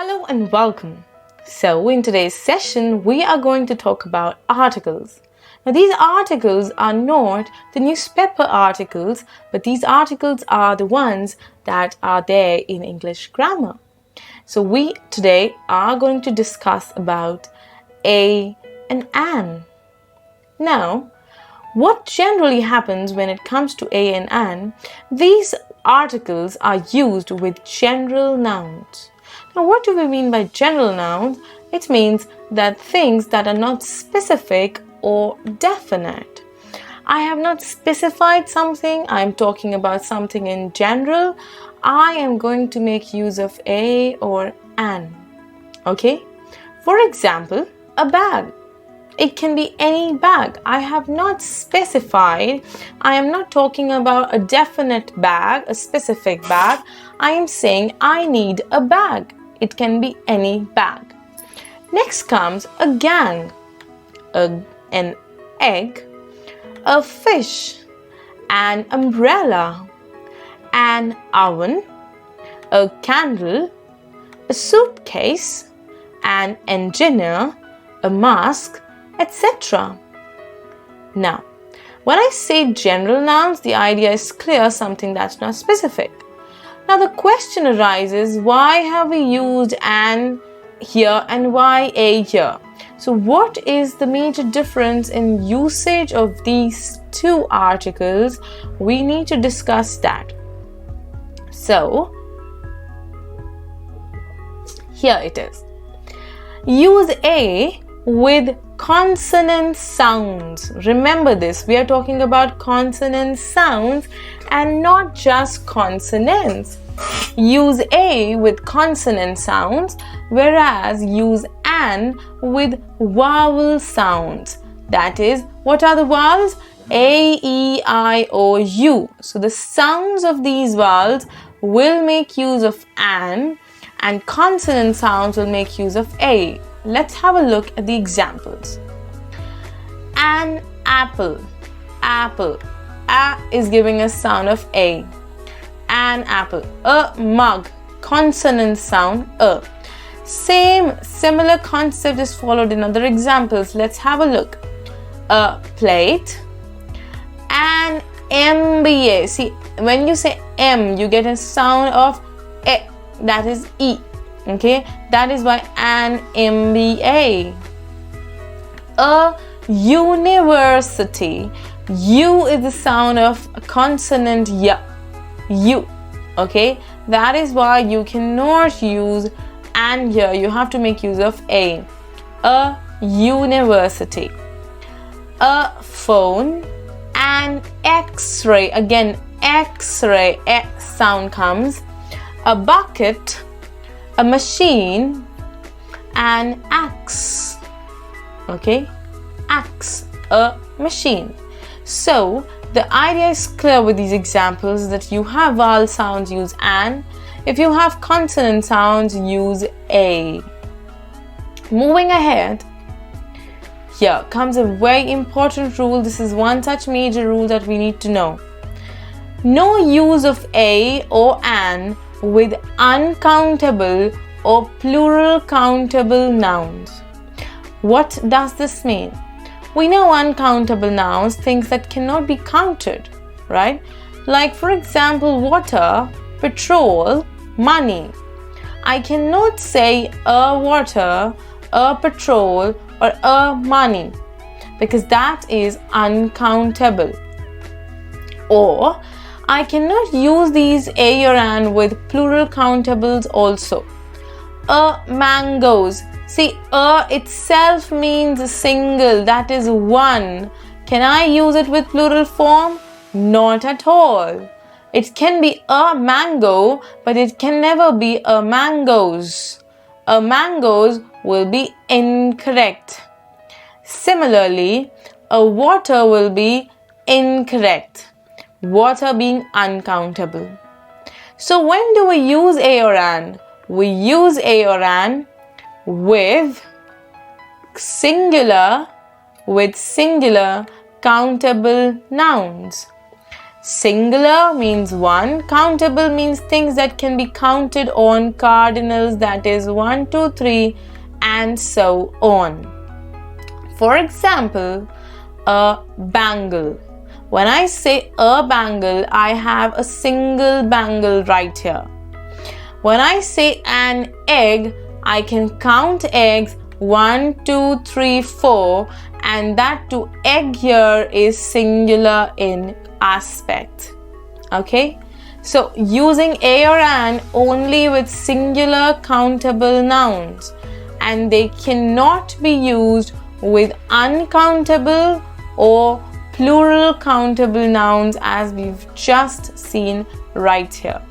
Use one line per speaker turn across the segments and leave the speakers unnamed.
Hello and welcome. So in today's session, we are going to talk about articles. Now these articles are not the newspaper articles, but these articles are the ones that are there in English grammar. So we today are going to discuss about a and an. Now, what generally happens when it comes to a and an, these articles are used with general nouns. Now, what do we mean by general nouns? It means that things that are not specific or definite. I have not specified something, I am talking about something in general. I am going to make use of a or an. Okay? For example, a bag. It can be any bag. I have not specified. I am not talking about a definite bag, a specific bag. I am saying I need a bag. It can be any bag. Next comes a gang, an egg, a fish, an umbrella, an oven, a candle, a suitcase, an engineer, a mask, etc. Now, when I say general nouns, the idea is clear, something that's not specific. Now the question arises, why have we used an here and why a here? So what is the major difference in usage of these two articles? We need to discuss that. So here it is. Use a with consonant sounds. Remember this, we are talking about consonant sounds and not just consonants. Use a with consonant sounds, whereas use an with vowel sounds. That is, what are the vowels? A, E, I, O, U. So the sounds of these vowels will make use of an, and consonant sounds will make use of a. Let's have a look at the examples. An apple. Apple. A is giving a sound of a. An apple. A mug. Consonant sound a. Similar concept is followed in other examples. Let's have a look. A plate. An MBA. See, when you say M, you get a sound of E. That is E. Okay, that is why an MBA. A university. U is the sound of a consonant Y. U. Okay, that is why you cannot use an here. You have to make use of a. A university. A phone. An X-ray. Again, X-ray. X sound comes. A bucket. A machine, an axe. Okay, axe, a machine. So the idea is clear with these examples that you have vowel sounds, use an. If you have consonant sounds, use a. Moving ahead, here comes a very important rule. This is one such major rule that we need to know. No use of a or an with uncountable or plural countable nouns. What does this mean? We know uncountable nouns, things that cannot be counted, right? Like for example, water, petrol, money. I cannot say a water, a petrol, or a money because that is uncountable. Or I cannot use these a or an with plural countables also. A mangoes. See, a itself means a single, that is one. Can I use it with plural form? Not at all. It can be a mango, but it can never be a mangoes. A mangoes will be incorrect. Similarly, a water will be incorrect. Water being uncountable. So when do we use a or an? We use a or an with singular countable nouns. Singular means one. Countable means things that can be counted on. Cardinals, that is 1, 2, 3, and so on. For example, a bangle. When I say a bangle, I have a single bangle right here. When I say an egg, I can count eggs 1, 2, 3, 4, and that to egg here is singular in aspect. Okay, so using a or an only with singular countable nouns, and they cannot be used with uncountable or plural countable nouns, as we've just seen right here.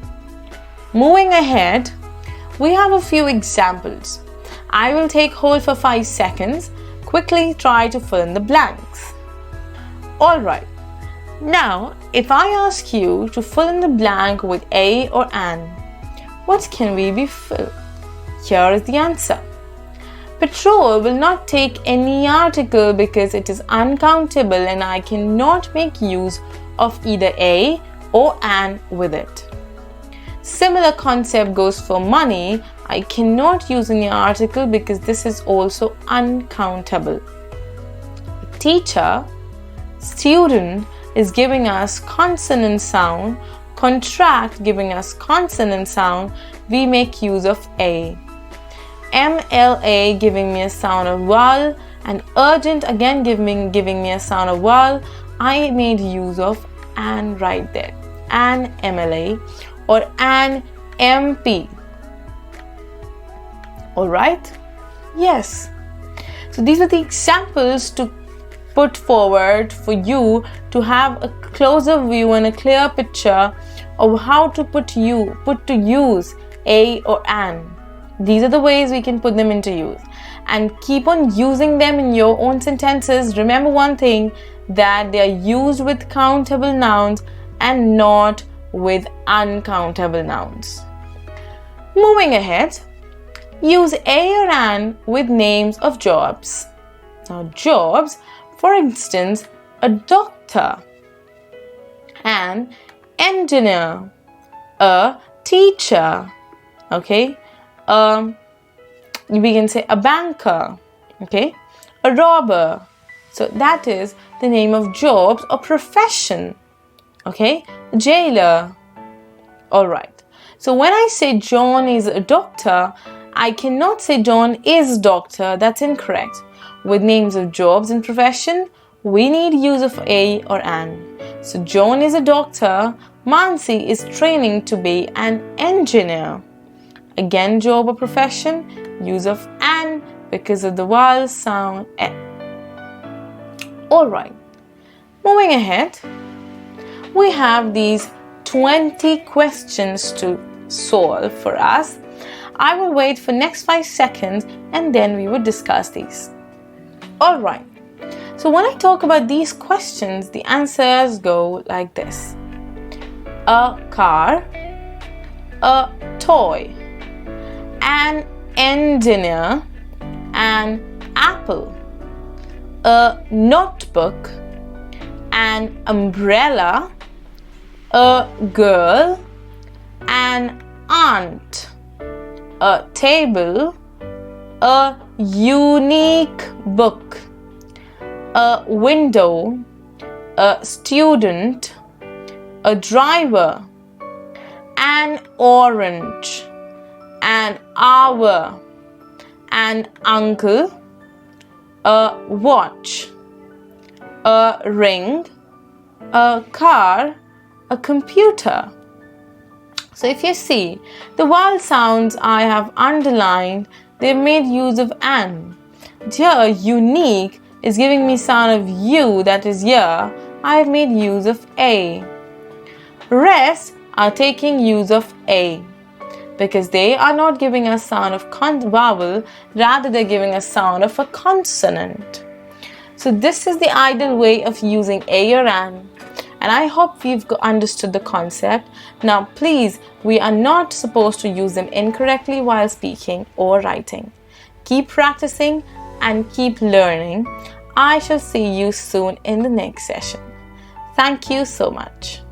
Moving ahead, we have a few examples. I will take hold for 5 seconds. Quickly try to fill in the blanks. Alright, now if I ask you to fill in the blank with a or an, what can we be filled? Here is the answer. Petrol will not take any article because it is uncountable and I cannot make use of either a or an with it. Similar concept goes for money. I cannot use any article because this is also uncountable. Teacher, student is giving us consonant sound. Contract giving us consonant sound. We make use of a. MLA giving me a sound of vowel, and urgent again giving me a sound of vowel. I made use of an right there. An MLA or an MP. Alright? Yes. So these are the examples to put forward for you to have a closer view and a clear picture of how to put to use a or an. These are the ways we can put them into use, and keep on using them in your own sentences. Remember one thing, that they are used with countable nouns and not with uncountable nouns. Moving ahead, use a or an with names of jobs. Now jobs, for instance, a doctor, an engineer, a teacher, okay, we can say a banker, okay, a robber. So that is the name of jobs or profession, okay, jailer. All right. So when I say John is a doctor, I cannot say John is doctor. That's incorrect. With names of jobs and profession, we need use of a or an. So John is a doctor. Mansi is training to be an engineer. Again, job or profession, use of an because of the vowel sound n. Alright, moving ahead, we have these 20 questions to solve for us. I will wait for next 5 seconds and then we will discuss these. Alright, so when I talk about these questions, the answers go like this. A car, a toy, an engineer, an apple, a notebook, an umbrella, a girl, an aunt, a table, a unique book, a window, a student, a driver, an orange, an hour, an uncle, a watch, a ring, a car, a computer. So if you see, the vowel sounds I have underlined, they made use of an. Here, unique is giving me sound of U, that is here, I have made use of a. Rest are taking use of a, because they are not giving us sound of vowel, rather they're giving us sound of a consonant. So this is the ideal way of using a or an, and I hope you've understood the concept. Now please, we are not supposed to use them incorrectly while speaking or writing. Keep practicing and keep learning. I shall see you soon in the next session. Thank you so much.